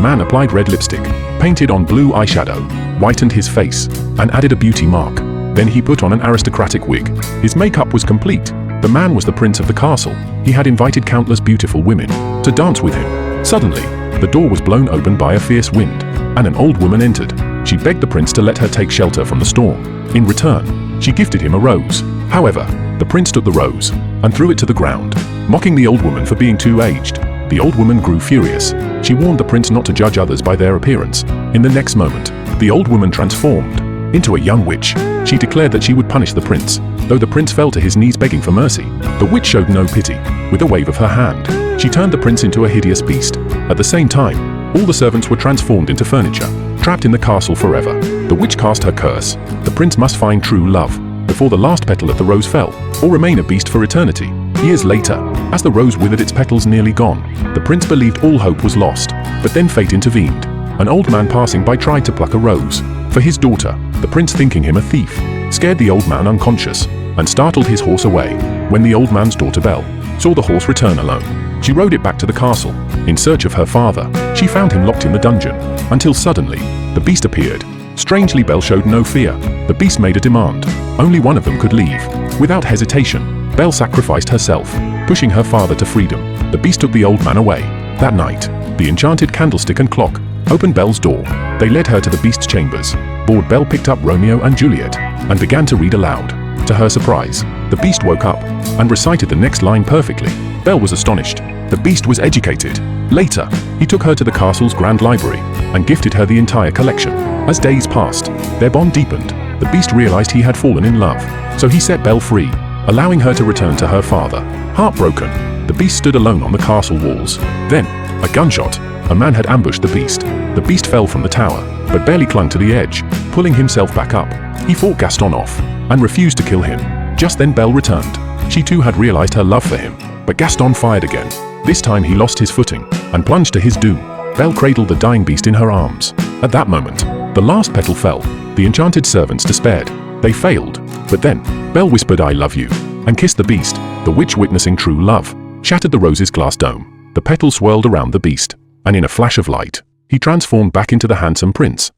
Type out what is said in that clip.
man applied red lipstick, painted on blue eyeshadow, whitened his face, and added a beauty mark. Then he put on an aristocratic wig. His makeup was complete. The man was the prince of the castle. He had invited countless beautiful women to dance with him. Suddenly, the door was blown open by a fierce wind, and an old woman entered. She begged the prince to let her take shelter from the storm. In return, she gifted him a rose. However, the prince took the rose and threw it to the ground, mocking the old woman for being too aged. The old woman grew furious. She warned the prince not to judge others by their appearance. In the next moment, the old woman transformed into a young witch. She declared that she would punish the prince. Though the prince fell to his knees begging for mercy, the witch showed no pity. With a wave of her hand, she turned the prince into a hideous beast. At the same time, all the servants were transformed into furniture, trapped in the castle forever. The witch cast her curse. The prince must find true love before the last petal of the rose fell, or remain a beast for eternity. Years later, as the rose withered, its petals nearly gone, the prince believed all hope was lost. But then fate intervened. An old man passing by tried to pluck a rose for his daughter. The prince, thinking him a thief, scared the old man unconscious and startled his horse away. When the old man's daughter Belle saw the horse return alone, she rode it back to the castle. In search of her father, she found him locked in the dungeon, until suddenly, the beast appeared. Strangely, Belle showed no fear. The beast made a demand. Only one of them could leave. Without hesitation, Belle sacrificed herself, pushing her father to freedom. The beast took the old man away. That night, the enchanted candlestick and clock opened Belle's door. They led her to the beast's chambers. Bored, Belle picked up Romeo and Juliet and began to read aloud. To her surprise, the beast woke up and recited the next line perfectly. Belle was astonished. The beast was educated. Later, he took her to the castle's grand library and gifted her the entire collection. As days passed, their bond deepened. The beast realized he had fallen in love, so he set Belle free, allowing her to return to her father. Heartbroken, the beast stood alone on the castle walls. Then, a gunshot. A man had ambushed the beast. The beast fell from the tower, but barely clung to the edge, pulling himself back up. He fought Gaston off and refused to kill him. Just then Belle returned. She too had realized her love for him, but Gaston fired again. This time he lost his footing and plunged to his doom. Belle cradled the dying beast in her arms. At that moment, the last petal fell. The enchanted servants despaired. They failed. But then, Belle whispered, "I love you," and kissed the beast. The witch, witnessing true love, shattered the rose's glass dome. The petals swirled around the beast, and in a flash of light, he transformed back into the handsome prince.